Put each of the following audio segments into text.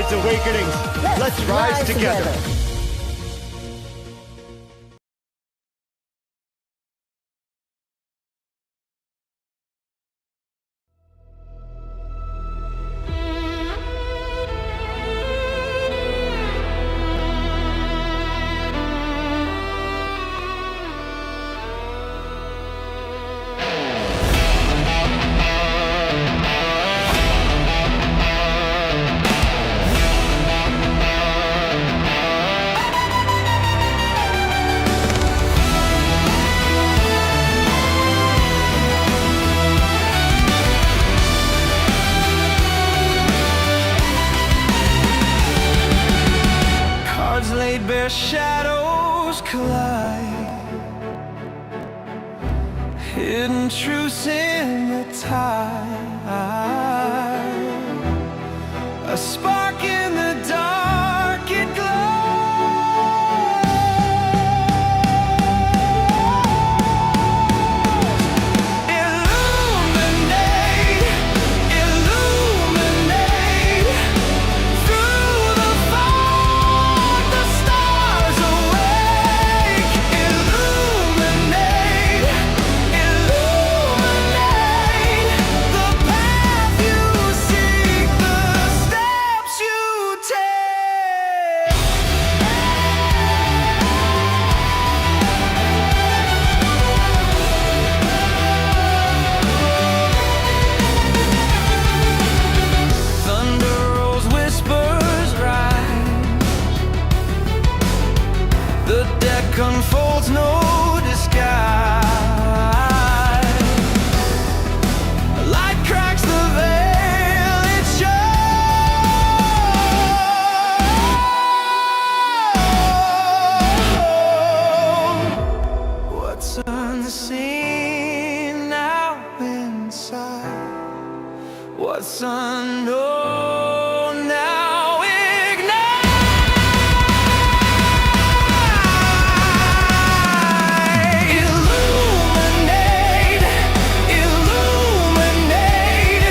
tonight's awakenings. Let's rise together. Bare shadows collide, hidden truths in the tide, a spark in the dark, it glows. Illuminate, illuminate, through the fog the stars awake. Illuminate, illuminate, the path you seek, the steps you take. Thunder rolls, whispers rise, the deck unfolds, no disguise. Light cracks the veil, it shows what's unseen now inside, what's unknown now ignite. Illuminate, illuminate,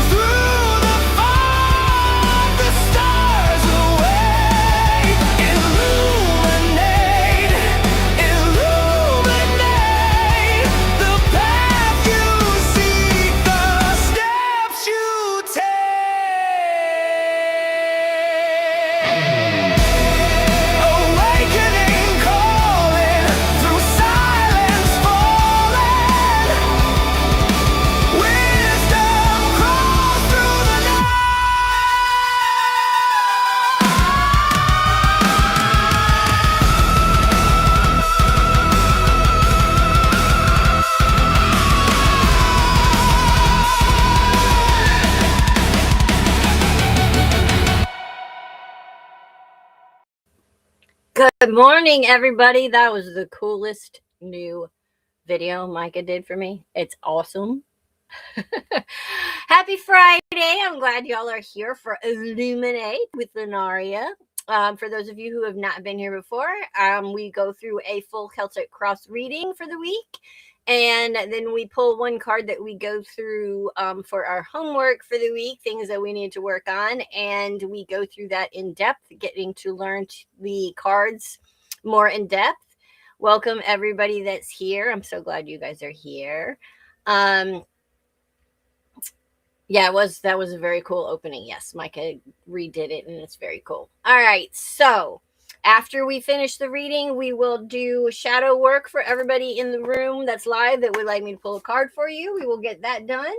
through the fog the stars awake. Illuminate, illuminate, the path you seek, the steps you take. Awakening calling, through silence falling, wisdom crawls through the night. Good morning, everybody. That was the coolest new video Micah did for me. It's awesome. Happy Friday. I'm glad y'all are here for Illuminate with Lunaria. For those of you who have not been here before, we go through a full Celtic Cross reading for the week. And then we pull one card that we go through for our homework for the week, things that we need to work on. And we go through that in depth, getting to learn the cards more in depth. Welcome everybody that's here. I'm so glad you guys are here. Yeah, that was a very cool opening. Yes, Micah redid it and it's very cool. All right, so after we finish the reading, we will do shadow work for everybody in the room that's live that would like me to pull a card for you. We will get that done.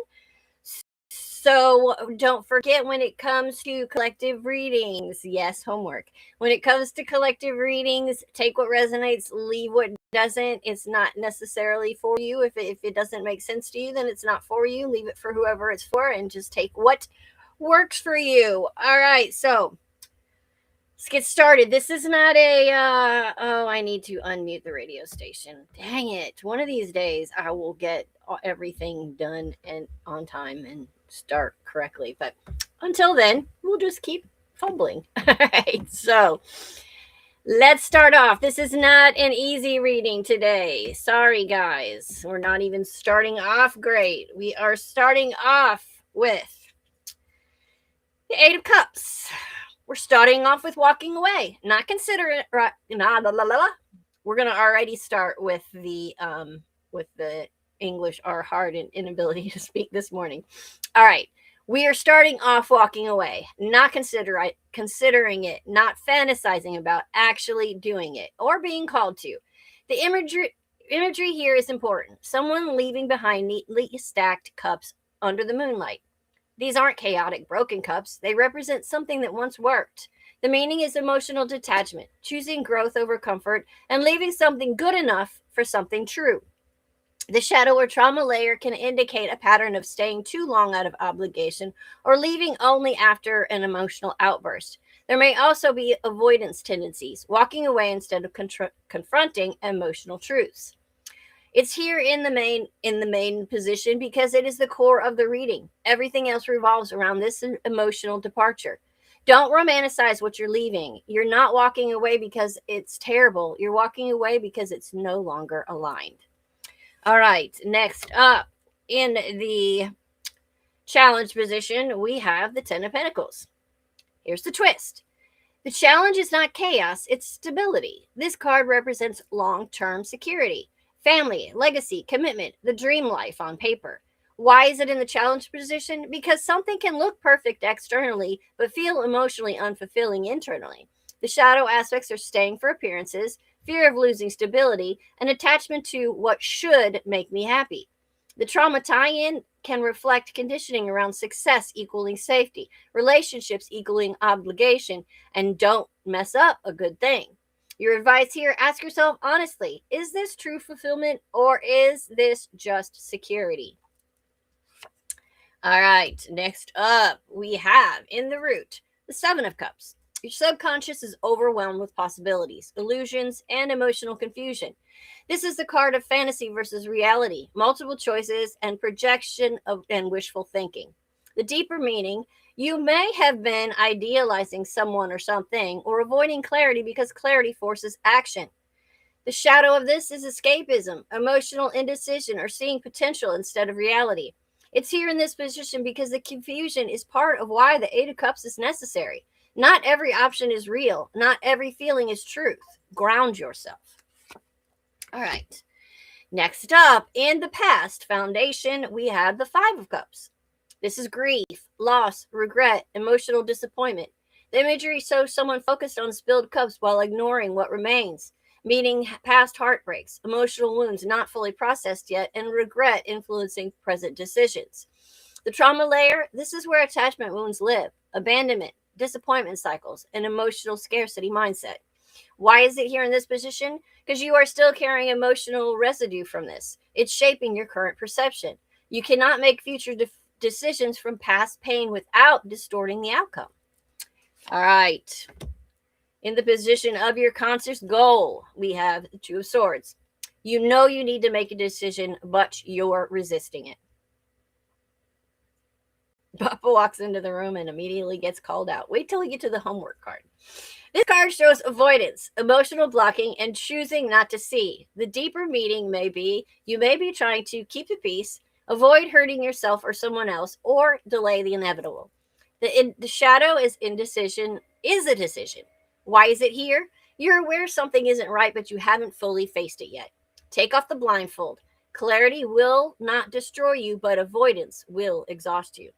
So don't forget, when it comes to collective readings, yes, homework. When it comes to collective readings, take what resonates, leave what doesn't. It's not necessarily for you. If it doesn't make sense to you, then it's not for you. Leave it for whoever it's for and just take what works for you. All right, so let's get started. This is not a, I need to unmute the radio station. Dang it. One of these days I will get everything done and on time and start correctly. But until then, we'll just keep fumbling. All right, so let's start off. This is not an easy reading today. Sorry, guys. We're not even starting off great. We are starting off with The Eight of Cups. We're starting off with walking away. Not consider it. Right, we're gonna already start with the English, our hard inability to speak this morning. All right. We are starting off walking away, not considering it, not fantasizing about actually doing it or being called to. The imagery here is important. Someone leaving behind neatly stacked cups under the moonlight. These aren't chaotic, broken cups. They represent something that once worked. The meaning is emotional detachment, choosing growth over comfort, and leaving something good enough for something true. The shadow or trauma layer can indicate a pattern of staying too long out of obligation or leaving only after an emotional outburst. There may also be avoidance tendencies, walking away instead of confronting emotional truths. It's here in the main position because it is the core of the reading. Everything else revolves around this emotional departure. Don't romanticize what you're leaving. You're not walking away because it's terrible. You're walking away because it's no longer aligned. All right, next up in the challenge position, we have the Ten of Pentacles. Here's the twist. The challenge is not chaos, it's stability. This card represents long-term security, family, legacy, commitment, the dream life on paper. Why is it in the challenge position? Because something can look perfect externally, but feel emotionally unfulfilling internally. The shadow aspects are staying for appearances, fear of losing stability, and attachment to what should make me happy. The trauma tie-in can reflect conditioning around success equaling safety, relationships equaling obligation, and don't mess up a good thing. Your advice here, ask yourself honestly, is this true fulfillment or is this just security? All right, next up, we have in the root, the Seven of Cups. Your subconscious is overwhelmed with possibilities, illusions, and emotional confusion. This is the card of fantasy versus reality, multiple choices, and projection and wishful thinking. The deeper meaning, you may have been idealizing someone or something or avoiding clarity because clarity forces action. The shadow of this is escapism, emotional indecision, or seeing potential instead of reality. It's here in this position because the confusion is part of why the Eight of Cups is necessary. Not every option is real. Not every feeling is truth. Ground yourself. All right. Next up, in the past foundation, we have the Five of Cups. This is grief, loss, regret, emotional disappointment. The imagery shows someone focused on spilled cups while ignoring what remains, meaning past heartbreaks, emotional wounds not fully processed yet, and regret influencing present decisions. The trauma layer, this is where attachment wounds live, abandonment, disappointment cycles, and emotional scarcity mindset. Why is it here in this position? Because you are still carrying emotional residue from this. It's shaping your current perception. You cannot make future decisions from past pain without distorting the outcome. All right. In the position of your conscious goal, we have the Two of Swords. You know you need to make a decision, but you're resisting it. Papa walks into the room and immediately gets called out. Wait till we get to the homework card. This card shows avoidance, emotional blocking, and choosing not to see. The deeper meaning may be you may be trying to keep the peace, avoid hurting yourself or someone else, or delay the inevitable. The shadow is indecision, is a decision. Why is it here? You're aware something isn't right, but you haven't fully faced it yet. Take off the blindfold. Clarity will not destroy you, but avoidance will exhaust you.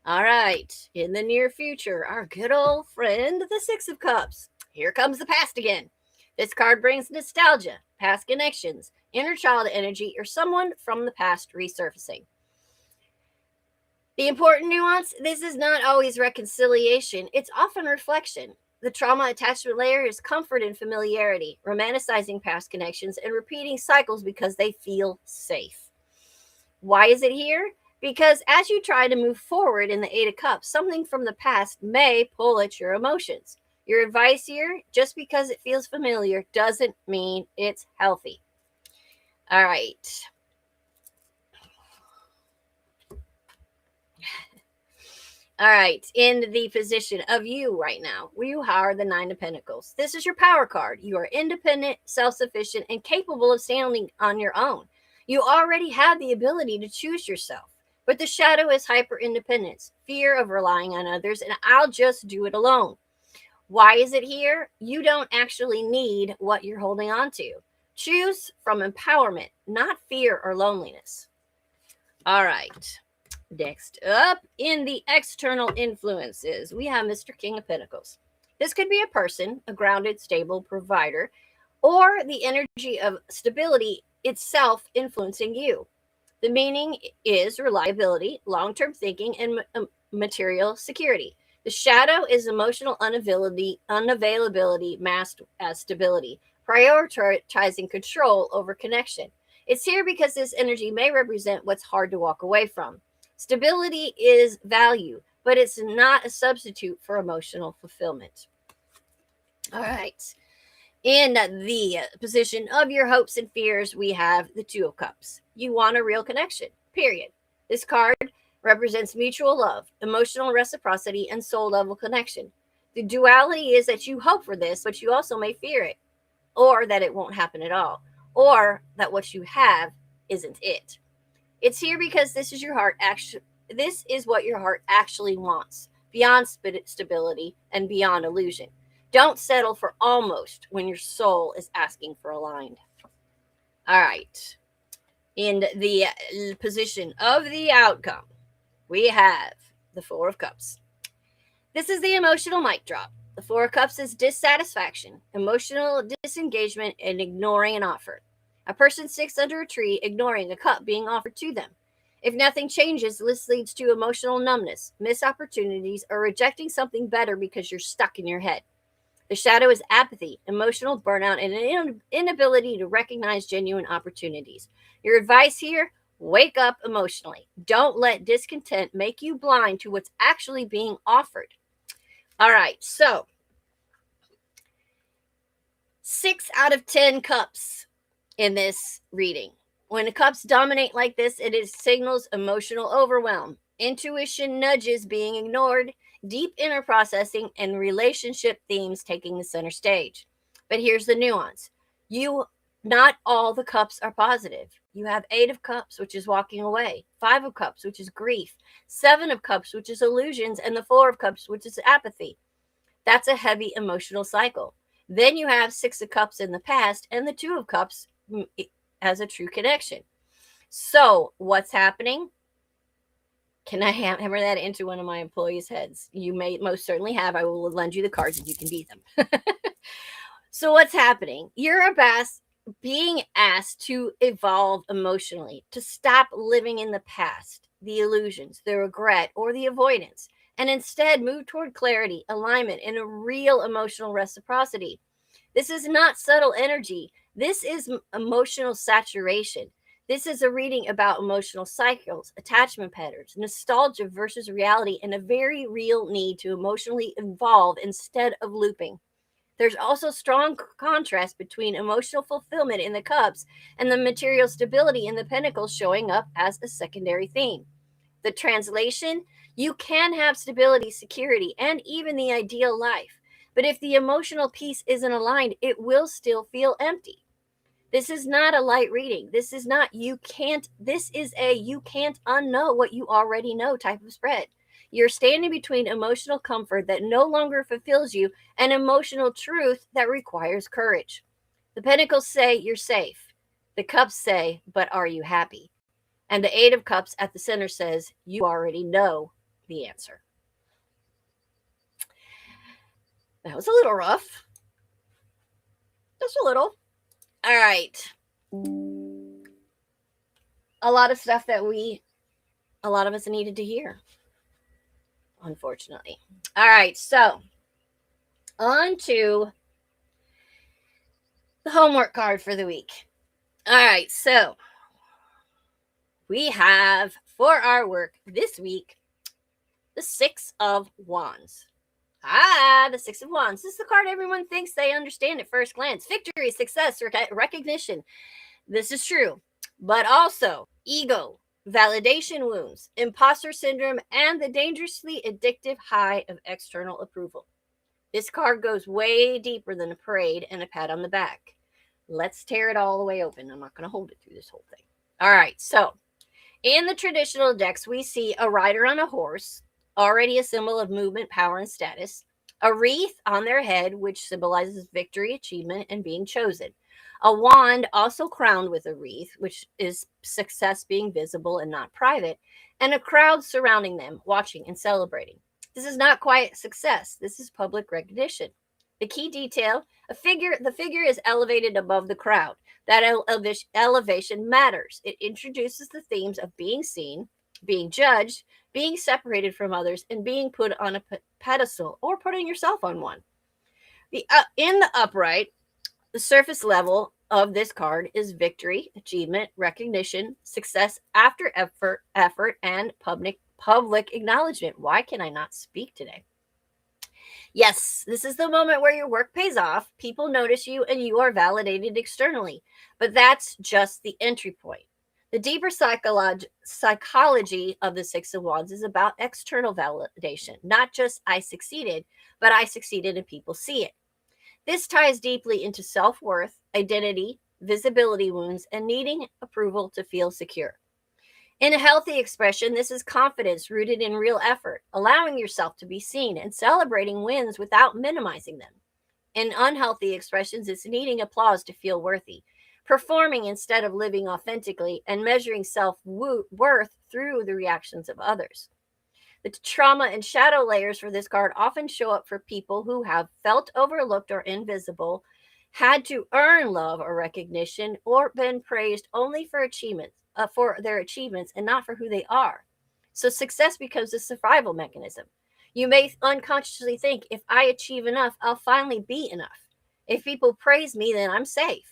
All right, in the near future, our good old friend, the Six of Cups. Here comes the past again. This card brings nostalgia, past connections, inner child energy, or someone from the past resurfacing. The important nuance, this is not always reconciliation. It's often reflection. The trauma attachment layer is comfort and familiarity, romanticizing past connections and repeating cycles because they feel safe. Why is it here? Because as you try to move forward in the Eight of Cups, something from the past may pull at your emotions. Your advice here, just because it feels familiar, doesn't mean it's healthy. All right. All right, in the position of you right now, you are the Nine of Pentacles. This is your power card. You are independent, self-sufficient, and capable of standing on your own. You already have the ability to choose yourself. But the shadow is hyper independence, fear of relying on others, and I'll just do it alone. Why is it here? You don't actually need what you're holding on to. Choose from empowerment, not fear or loneliness. All right. Next up, in the external influences, we have Mr. King of Pentacles. This could be a person, a grounded, stable provider, or the energy of stability itself influencing you. The meaning is reliability, long term thinking, and material security. The shadow is emotional unavailability masked as stability, prioritizing control over connection. It's here because this energy may represent what's hard to walk away from. Stability is value, but it's not a substitute for emotional fulfillment. All right. In the position of your hopes and fears, we have the Two of Cups. You want a real connection, period. This card represents mutual love, emotional reciprocity, and soul level connection. The duality is that you hope for this, but you also may fear it, or that it won't happen at all, or that what you have isn't it. It's here because this is what your heart actually wants, beyond stability and beyond illusion. Don't settle for almost when your soul is asking for aligned. All right. In the position of the outcome, we have the Four of Cups. This is the emotional mic drop. The Four of Cups is dissatisfaction, emotional disengagement, and ignoring an offer. A person sits under a tree, ignoring a cup being offered to them. If nothing changes, this leads to emotional numbness, missed opportunities, or rejecting something better because you're stuck in your head. The shadow is apathy, emotional burnout, and an inability to recognize genuine opportunities. Your advice here, wake up emotionally. Don't let discontent make you blind to what's actually being offered. All right, so 6 out of 10 cups in this reading. When the cups dominate like this, it signals emotional overwhelm. Intuition nudges being ignored, deep inner processing, and relationship themes taking the center stage. But here's the nuance. Not all the cups are positive. You have 8 of Cups, which is walking away, 5 of Cups, which is grief, 7 of Cups, which is illusions, and the 4 of Cups, which is apathy. That's a heavy emotional cycle. Then you have 6 of Cups in the past, and the 2 of Cups as a true connection. So what's happening? Can I hammer that into one of my employees' heads? You may most certainly have. I will lend you the cards and you can beat them. So what's happening? You're being asked to evolve emotionally, to stop living in the past, the illusions, the regret, or the avoidance, and instead move toward clarity, alignment, and a real emotional reciprocity. This is not subtle energy. This is emotional saturation. This is a reading about emotional cycles, attachment patterns, nostalgia versus reality, and a very real need to emotionally evolve instead of looping. There's also strong contrast between emotional fulfillment in the cups and the material stability in the pentacles showing up as a secondary theme. The translation, you can have stability, security, and even the ideal life. But if the emotional piece isn't aligned, it will still feel empty. This is not a light reading. This is a you can't unknow what you already know type of spread. You're standing between emotional comfort that no longer fulfills you and emotional truth that requires courage. The pentacles say you're safe. The cups say, but are you happy? And the 8 of Cups at the center says, you already know the answer. That was a little rough. Just a little. All right. A lot of stuff that a lot of us needed to hear, unfortunately. All right, so on to the homework card for the week. All right, so we have for our work this week the 6 of Wands. The 6 of Wands. This is the card everyone thinks they understand at first glance. Victory, success, recognition. This is true. But also ego, validation wounds, imposter syndrome, and the dangerously addictive high of external approval. This card goes way deeper than a parade and a pat on the back. Let's tear it all the way open. I'm not going to hold it through this whole thing. All right. So In the traditional decks, we see a rider on a horse, already a symbol of movement, power, and status, a wreath on their head, which symbolizes victory, achievement, and being chosen, a wand also crowned with a wreath, which is success being visible and not private, and a crowd surrounding them, watching and celebrating. This is not quiet success, this is public recognition. The key detail, the figure is elevated above the crowd. That elevation matters. It introduces the themes of being seen, being judged, being separated from others, and being put on a pedestal or putting yourself on one. In the upright, the surface level of this card is victory, achievement, recognition, success after effort, and public acknowledgement. Why can I not speak today? Yes, this is the moment where your work pays off, people notice you, and you are validated externally. But that's just the entry point. The deeper psychology of the Six of Wands is about external validation, not just I succeeded, but I succeeded and people see it. This ties deeply into self-worth, identity, visibility wounds, and needing approval to feel secure. In a healthy expression, this is confidence rooted in real effort, allowing yourself to be seen and celebrating wins without minimizing them. In unhealthy expressions, it's needing applause to feel worthy, performing instead of living authentically, and measuring self-worth through the reactions of others. The trauma and shadow layers for this card often show up for people who have felt overlooked or invisible, had to earn love or recognition, or been praised only for their achievements and not for who they are. So success becomes a survival mechanism. You may unconsciously think, if I achieve enough, I'll finally be enough. If people praise me, then I'm safe.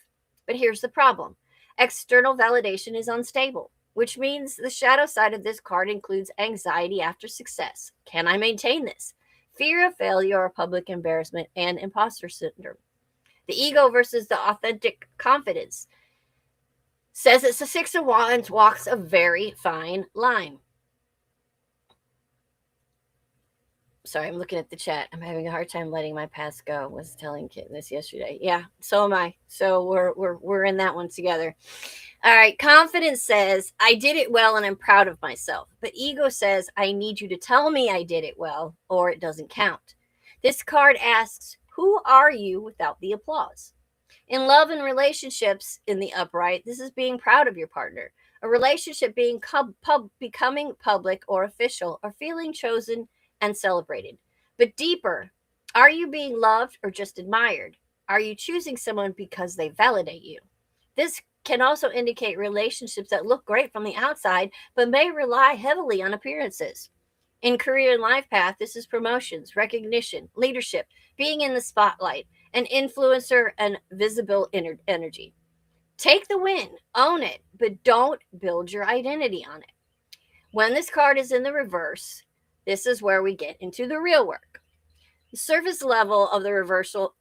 But here's the problem. External validation is unstable, which means the shadow side of this card includes anxiety after success. Can I maintain this? Fear of failure or public embarrassment, and imposter syndrome. The ego versus the authentic confidence says it's the Six of Wands walks a very fine line. Sorry, I'm looking at the chat. I'm having a hard time letting my past go. I was telling Kitten this yesterday. Yeah, so am I. So we're in that one together. All right, confidence says I did it well and I'm proud of myself. But ego says I need you to tell me I did it well or it doesn't count. This card asks, who are you without the applause? In love and relationships in the upright, this is being proud of your partner. A relationship being becoming public or official, or feeling chosen and celebrated. But deeper, are you being loved or just admired? Are you choosing someone because they validate you? This can also indicate relationships that look great from the outside, but may rely heavily on appearances. In career and life path, this is promotions, recognition, leadership, being in the spotlight, an influencer, and visible energy. Take the win, own it, but don't build your identity on it. When this card is in the reverse, this is where we get into the real work. The surface level of the reversal,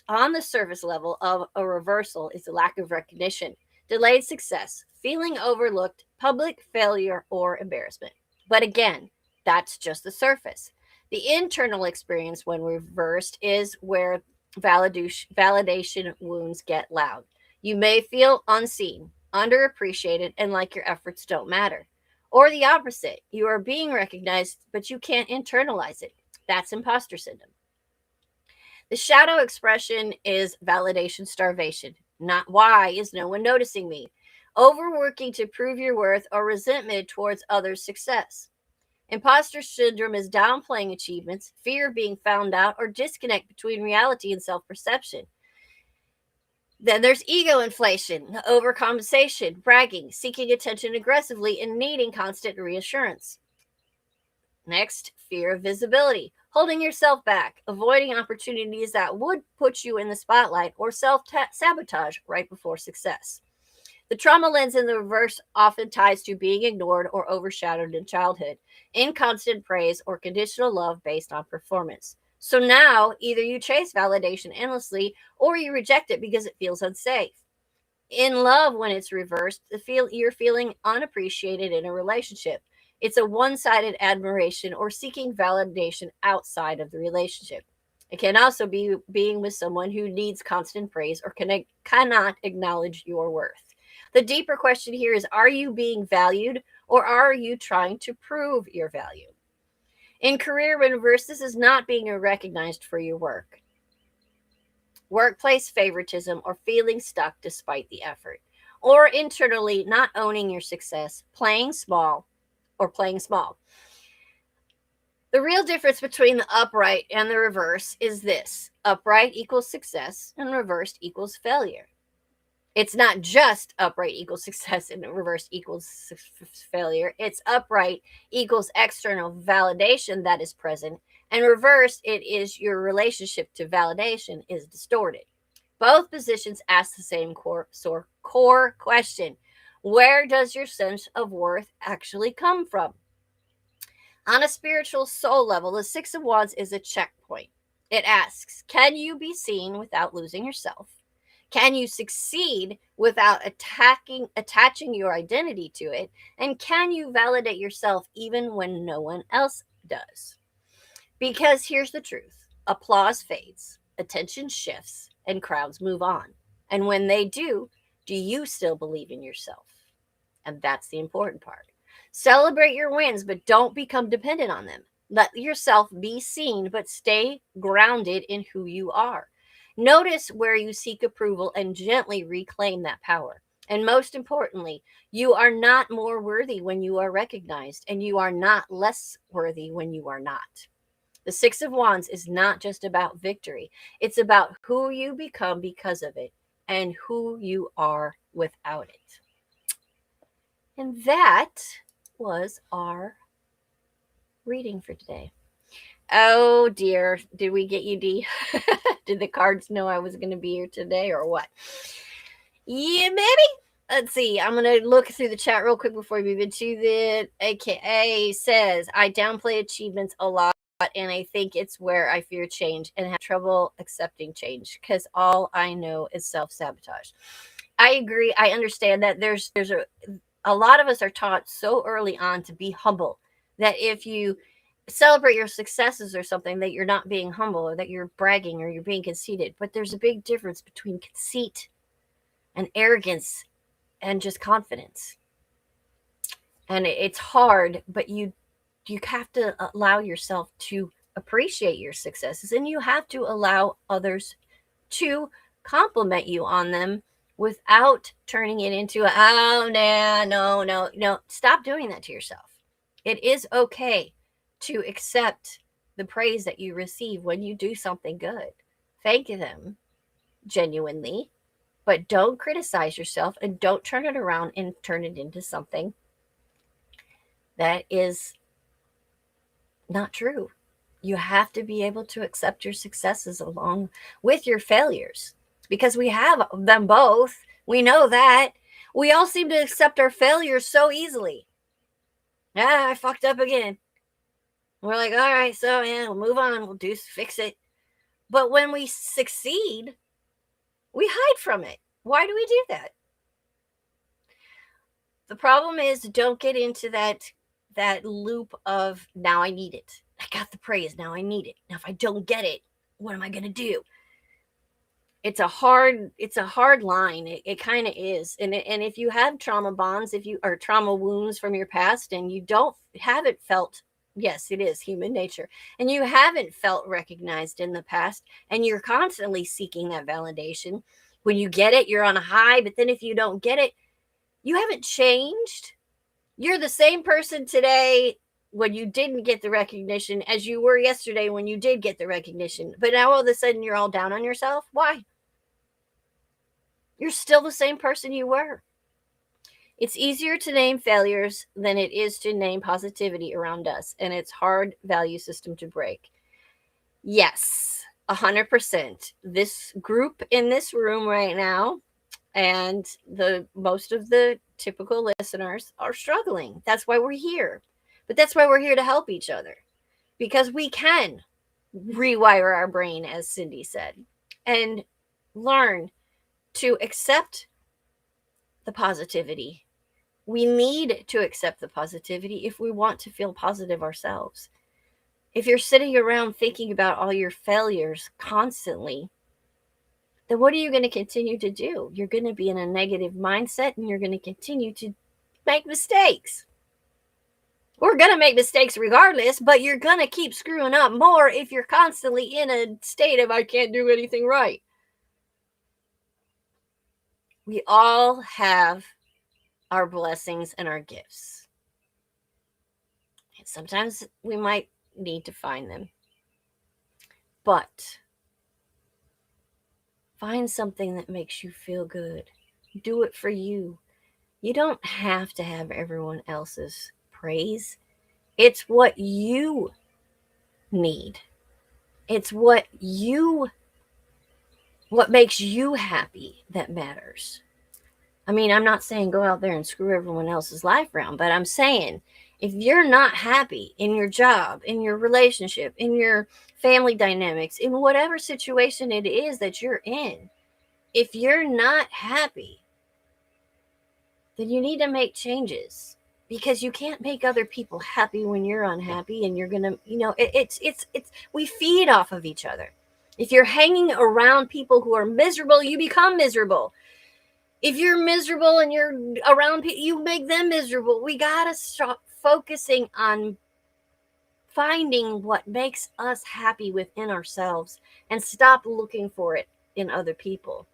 on the surface level of a reversal is the lack of recognition, delayed success, feeling overlooked, public failure, or embarrassment. But again, that's just the surface. The internal experience when reversed is where validation wounds get loud. You may feel unseen, underappreciated, and like your efforts don't matter. Or the opposite, you are being recognized, but you can't internalize it. That's imposter syndrome. The shadow expression is validation starvation. Not why is no one noticing me? Overworking to prove your worth or resentment towards others' success. Imposter syndrome is downplaying achievements, fear of being found out, or disconnect between reality and self-perception. Then there's ego inflation, overcompensation, bragging, seeking attention aggressively, and needing constant reassurance. Next, fear of visibility, holding yourself back, avoiding opportunities that would put you in the spotlight, or self-sabotage right before success. The trauma lens in the reverse often ties to being ignored or overshadowed in childhood, in constant praise or conditional love based on performance. So now, either you chase validation endlessly or you reject it because it feels unsafe. In love, when it's reversed, you're feeling unappreciated in a relationship. It's a one-sided admiration or seeking validation outside of the relationship. It can also be being with someone who needs constant praise or cannot acknowledge your worth. The deeper question here is, are you being valued Or are you trying to prove your value? In career reverse, this is not being recognized for your work. Workplace favoritism or feeling stuck despite the effort. Or internally not owning your success, playing small or playing small. The real difference between the upright and the reverse is this. Upright equals success and reversed equals failure. It's not just upright equals success and reversed equals failure. It's upright equals external validation that is present, and reversed, it is your relationship to validation is distorted. Both positions ask the same core question. Where does your sense of worth actually come from? On a spiritual soul level, the Six of Wands is a checkpoint. It asks, can you be seen without losing yourself? Can you succeed without attaching your identity to it? And can you validate yourself even when no one else does? Because here's the truth. Applause fades, attention shifts, and crowds move on. And when they do you still believe in yourself? And that's the important part. Celebrate your wins, but don't become dependent on them. Let yourself be seen, but stay grounded in who you are. Notice where you seek approval and gently reclaim that power. And most importantly, you are not more worthy when you are recognized, and you are not less worthy when you are not. The Six of Wands is not just about victory. It's about who you become because of it and who you are without it. And that was our reading for today. Oh dear, did we get you, D? Did the cards know I was going to be here today or what? Yeah, maybe. Let's see. I'm going to look through the chat real quick before we move into it. AKA says, I downplay achievements a lot, and I think it's where I fear change and have trouble accepting change because all I know is self-sabotage. I agree. I understand that there's a lot of us are taught so early on to be humble that if you celebrate your successes or something, that you're not being humble or that you're bragging or you're being conceited. But there's a big difference between conceit and arrogance and just confidence. And it's hard, but you have to allow yourself to appreciate your successes, and you have to allow others to compliment you on them without turning it into, oh, nah, no. Stop doing that to yourself. It is okay to accept the praise that you receive when you do something good. Thank them genuinely, but don't criticize yourself and don't turn it around and turn it into something that is not true. You have to be able to accept your successes along with your failures because we have them both. We know that. We all seem to accept our failures so easily. I fucked up again. We're like, all right, so yeah, we'll move on. We'll fix it. But when we succeed, we hide from it. Why do we do that? The problem is, don't get into that loop of, now I need it. I got the praise. Now I need it. Now, if I don't get it, what am I going to do? It's a hard line. It kind of is. And if you have trauma bonds, or trauma wounds from your past, and you haven't felt, yes, it is human nature, and you haven't felt recognized in the past, and you're constantly seeking that validation. When you get it, you're on a high, but then if you don't get it, you haven't changed. You're the same person today when you didn't get the recognition as you were yesterday when you did get the recognition. But now all of a sudden you're all down on yourself. Why? You're still the same person you were. It's easier to name failures than it is to name positivity around us. And it's hard value system to break. Yes, 100%. This group in this room right now and most of the typical listeners are struggling. That's why we're here. But that's why we're here to help each other. Because we can rewire our brain, as Cindy said, and learn to accept the positivity. We need to accept the positivity if we want to feel positive ourselves. If you're sitting around thinking about all your failures constantly, then what are you going to continue to do? You're going to be in a negative mindset and you're going to continue to make mistakes. We're going to make mistakes regardless, but you're going to keep screwing up more if you're constantly in a state of, I can't do anything right. We all have our blessings and our gifts. And sometimes we might need to find them. But find something that makes you feel good. Do it for you. You don't have to have everyone else's praise. It's what you need. It's what makes you happy that matters. I mean, I'm not saying go out there and screw everyone else's life around, but I'm saying if you're not happy in your job, in your relationship, in your family dynamics, in whatever situation it is that you're in, if you're not happy, then you need to make changes, because you can't make other people happy when you're unhappy, and you're going to, it's we feed off of each other. If you're hanging around people who are miserable, you become miserable. If you're miserable and you're around people, you make them miserable. We got to stop focusing on finding what makes us happy within ourselves and stop looking for it in other people,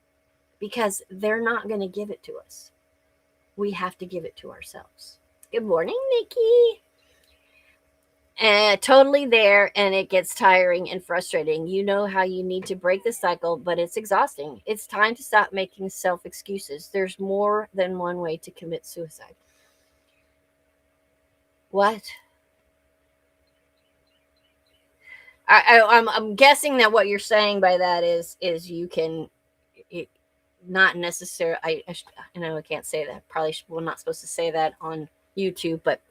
because they're not going to give it to us. We have to give it to ourselves. Good morning, Nikki. Totally there, and it gets tiring and frustrating. You know how you need to break the cycle, but it's exhausting. It's time to stop making self-excuses. There's more than one way to commit suicide. What? I'm guessing that what you're saying by that is you can, not necessarily. I know I can't say that. Probably we're not supposed to say that on YouTube, but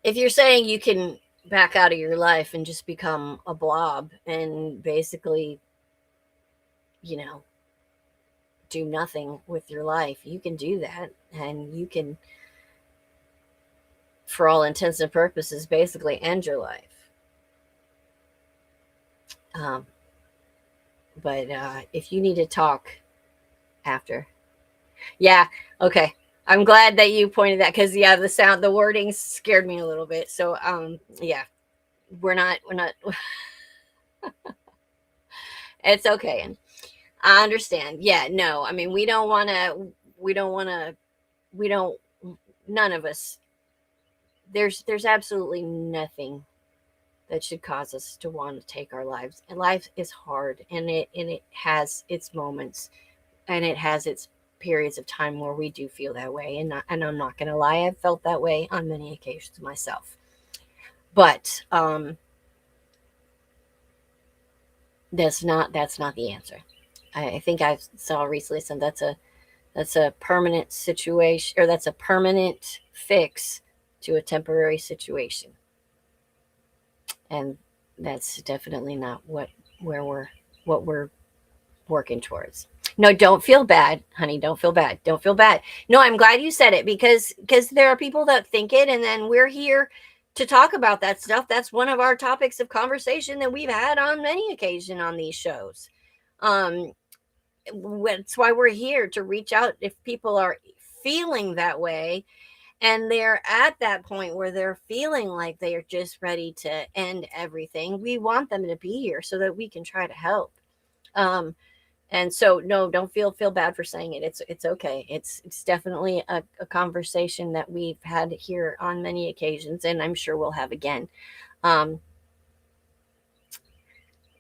if you're saying you can back out of your life and just become a blob and basically, do nothing with your life, you can do that, and you can, for all intents and purposes, basically end your life. But if you need to talk after, yeah, okay. I'm glad that you pointed that, because the wording scared me a little bit. So yeah, we're not. It's okay, and I understand. Yeah, no, I mean, none of us. There's absolutely nothing that should cause us to want to take our lives. And life is hard, and it has its moments, and it has its periods of time where we do feel that way. And I'm not going to lie, I've felt that way on many occasions myself. But that's not the answer. I think I saw recently some that's a permanent situation, or that's a permanent fix to a temporary situation. And that's definitely not what we're working towards. No, don't feel bad, honey. Don't feel bad. Don't feel bad. No, I'm glad you said it, because there are people that think it, and then we're here to talk about that stuff. That's one of our topics of conversation that we've had on many occasions on these shows. That's why we're here, to reach out if people are feeling that way, and they're at that point where they're feeling like they are just ready to end everything. We want them to be here so that we can try to help. And so, no, don't feel bad for saying it. It's okay. It's definitely a conversation that we've had here on many occasions, and I'm sure we'll have again.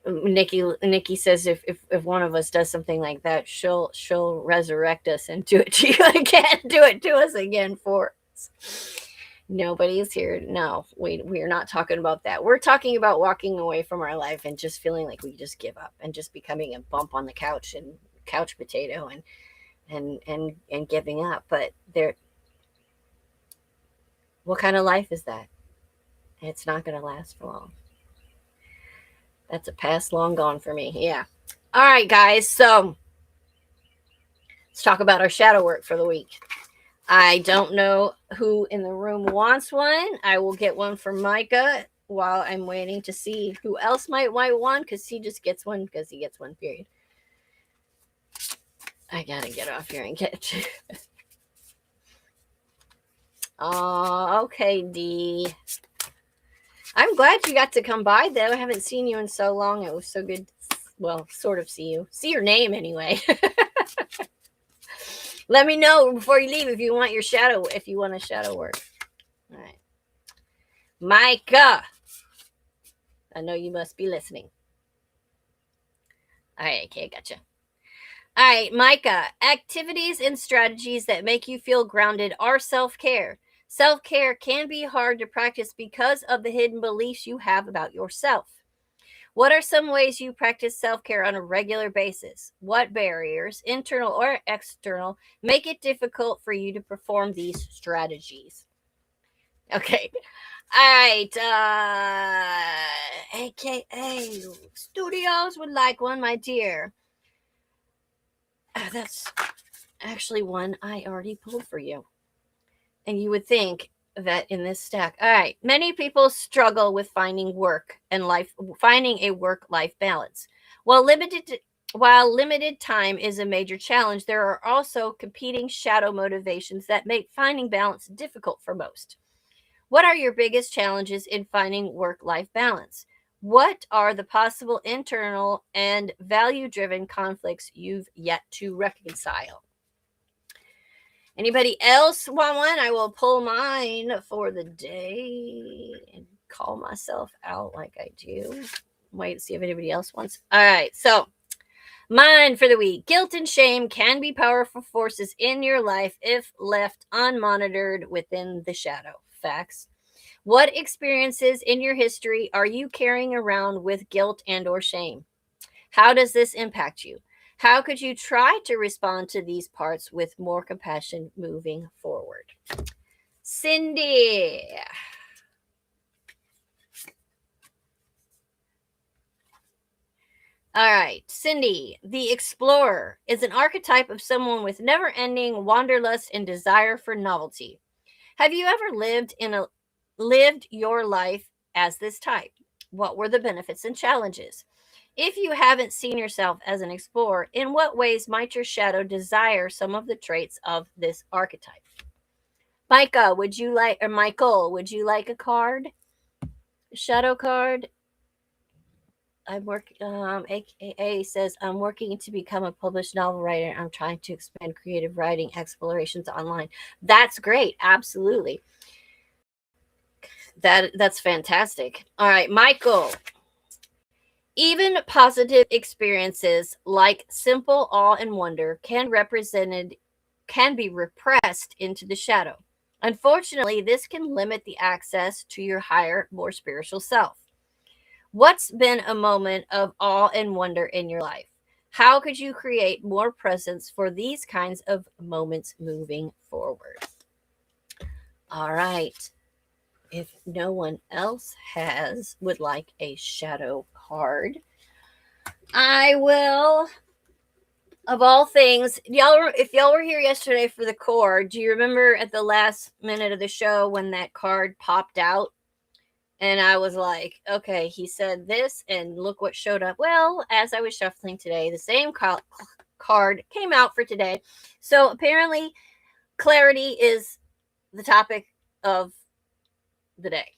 Nikki says if one of us does something like that, she'll resurrect us and do it to you again, do it to us again for us. Nobody's here. No, we're not talking about that. We're talking about walking away from our life and just feeling like we just give up, and just becoming a bump on the couch and couch potato and giving up. But what kind of life is that? It's not going to last for long. That's a past long gone for me. Yeah. All right, guys. So let's talk about our shadow work for the week. I don't know who in the room wants one. I will get one for Micah while I'm waiting to see who else might want one, because he just gets one because he gets one, period. I got to get off here and get Oh, okay, D. I'm glad you got to come by, though. I haven't seen you in so long. It was so good. Well, sort of see you. See your name anyway. Let me know before you leave if you want a shadow work. All right. Micah. I know you must be listening. All right, okay, gotcha. All right, Micah. Activities and strategies that make you feel grounded are self-care. Self-care can be hard to practice because of the hidden beliefs you have about yourself. What are some ways you practice self-care on a regular basis? What barriers, internal or external, make it difficult for you to perform these strategies? Okay. All right. AKA Studios would like one, my dear. That's actually one I already pulled for you. And you would think that in this stack. All right. Many people struggle with finding a work-life balance. While limited time is a major challenge, there are also competing shadow motivations that make finding balance difficult for most. What are your biggest challenges in finding work-life balance? What are the possible internal and value-driven conflicts you've yet to reconcile? Anybody else want one? I will pull mine for the day and call myself out like I do. Wait to see if anybody else wants. All right, so mine for the week. Guilt and shame can be powerful forces in your life if left unmonitored within the shadow. Facts. What experiences in your history are you carrying around with guilt and or shame? How does this impact you? How could you try to respond to these parts with more compassion moving forward? Cindy. All right, Cindy, the explorer is an archetype of someone with never-ending wanderlust and desire for novelty. Have you ever lived your life as this type? What were the benefits and challenges? If you haven't seen yourself as an explorer, in what ways might your shadow desire some of the traits of this archetype? Michael, would you like a card? A shadow card? AKA says, I'm working to become a published novel writer. I'm trying to expand creative writing explorations online. That's great. Absolutely. That's fantastic. All right, Michael. Even positive experiences like simple awe and wonder can be repressed into the shadow. Unfortunately, this can limit the access to your higher, more spiritual self. What's been a moment of awe and wonder in your life? How could you create more presence for these kinds of moments moving forward? All right. If no one else would like a shadow card, I will. Of all things, if y'all were here yesterday for the core, do you remember at the last minute of the show when that card popped out? And I was like, okay, he said this, and look what showed up. Well, as I was shuffling today, the same card came out for today. So apparently, clarity is the topic of the day.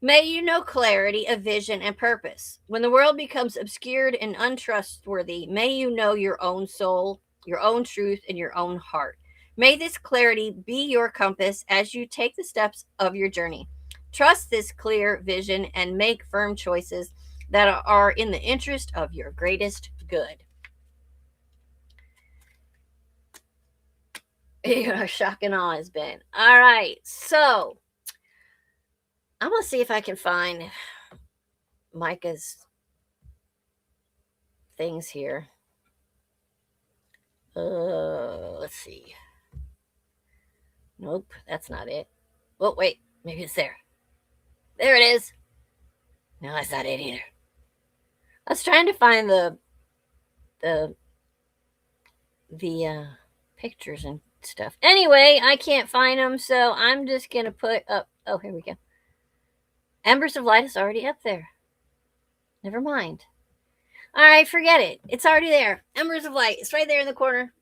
May you know clarity of vision and purpose. When the world becomes obscured and untrustworthy, may you know your own soul, your own truth, and your own heart. May this clarity be your compass as you take the steps of your journey. Trust this clear vision and make firm choices that are in the interest of your greatest good. Shock and awe has been. All right, so I'm going to see if I can find Micah's things here. Let's see. Nope, that's not it. Oh, wait, maybe it's there. There it is. No, that's not it either. I was trying to find the pictures and stuff. Anyway, I can't find them, so I'm just going to put up. Oh, here we go. Embers of Light is already up there. Never mind. All right, forget it. It's already there. Embers of Light. It's right there in the corner.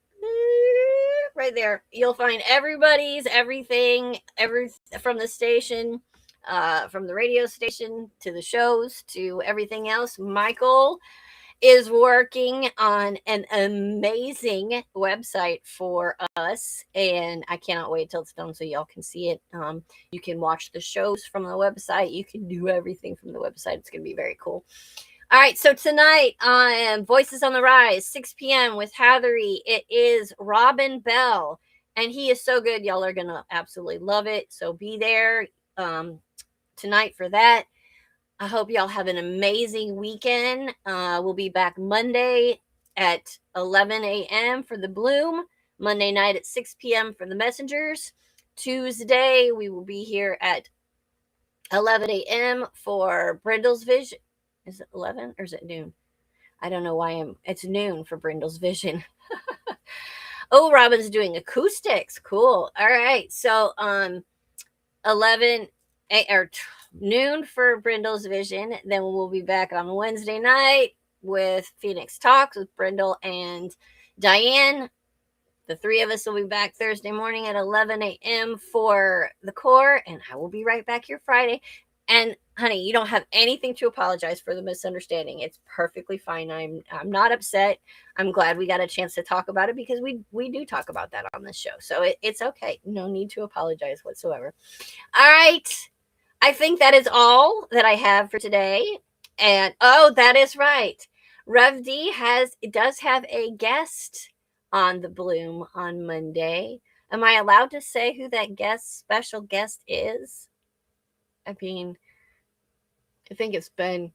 right there. You'll find everybody's everything, from the station, from the radio station to the shows to everything else. Michael is working on an amazing website for us, and I cannot wait till it's done so y'all can see it. You can watch the shows from the website. You can do everything from the website. It's going to be very cool. All right, so tonight on Voices on the Rise, 6 p.m. with Hathery, it is Robin Bell, and he is so good. Y'all are going to absolutely love it, so be there tonight for that. I hope y'all have an amazing weekend. We'll be back Monday at 11 a.m. for the Bloom. Monday night at 6 p.m. for the Messengers. Tuesday, we will be here at 11 a.m. for Brindle's Vision. Is it 11 or is it noon? I don't know why it's noon for Brindle's Vision. Oh, Robin's doing acoustics. Cool. All right. So 11 or noon for Brindle's Vision. Then we'll be back on Wednesday night with Phoenix Talks with Brindle and Diane. The three of us will be back Thursday morning at 11 a.m. for the core, and I will be right back here Friday. And honey, you don't have anything to apologize for the misunderstanding. It's perfectly fine. I'm not upset. I'm glad we got a chance to talk about it because we do talk about that on this show. So it's okay. No need to apologize whatsoever. All right. I think that is all that I have for today. And oh, that is right. Rev D does have a guest on the Bloom on Monday. Am I allowed to say who that special guest is? I mean, I think it's been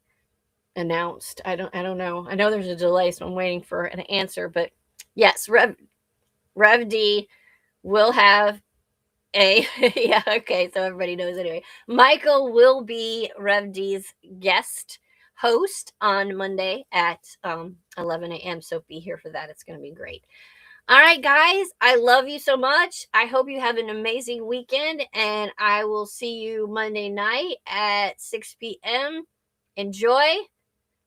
announced. I don't know. I know there's a delay, so I'm waiting for an answer. But yes, Rev D will have yeah, okay, so everybody knows anyway. Michael will be Rev D's guest host on Monday at 11 a.m. So be here for that. It's going to be great. All right, guys, I love you so much. I hope you have an amazing weekend, and I will see you Monday night at 6 p.m. Enjoy.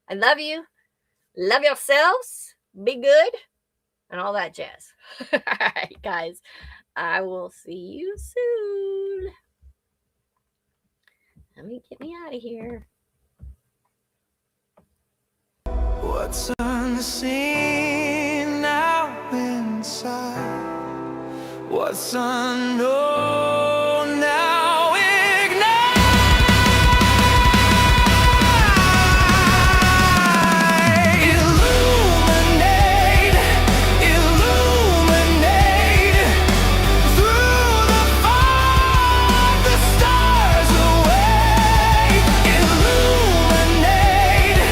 I love you. Love yourselves. Be good. And all that jazz. All right, guys. I will see you soon. Let me get me out of here. What's unseen now inside? What's unknown now ignite? Illuminate, illuminate. Through the fog, the stars away. Illuminate,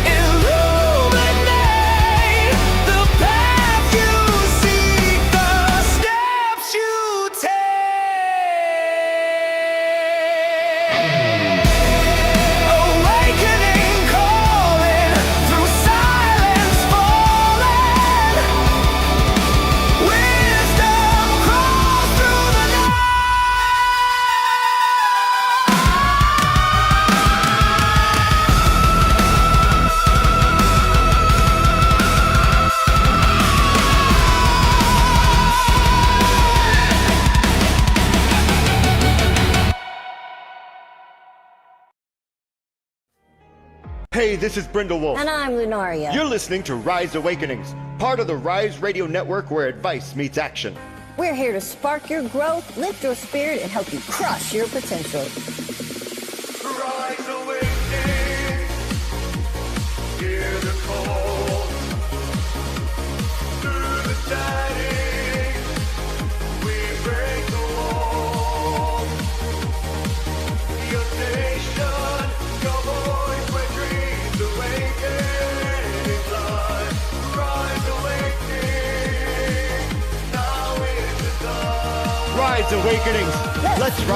illuminate. The path you seek, the steps you take. Awakening calling, through silence falling. Wisdom crawls through the night. Hey, this is Brindle Wolf. And I'm Lunaria. You're listening to Rise Awakenings, part of the Rise Radio Network where advice meets action. We're here to spark your growth, lift your spirit, and help you crush your potential. Rise awakening, hear the call. Through the static, we break the wall. Your station, your voice, where dreams awaken in blood. Rise awakening, now is the dawn. Rise Awakenings. Let's rise.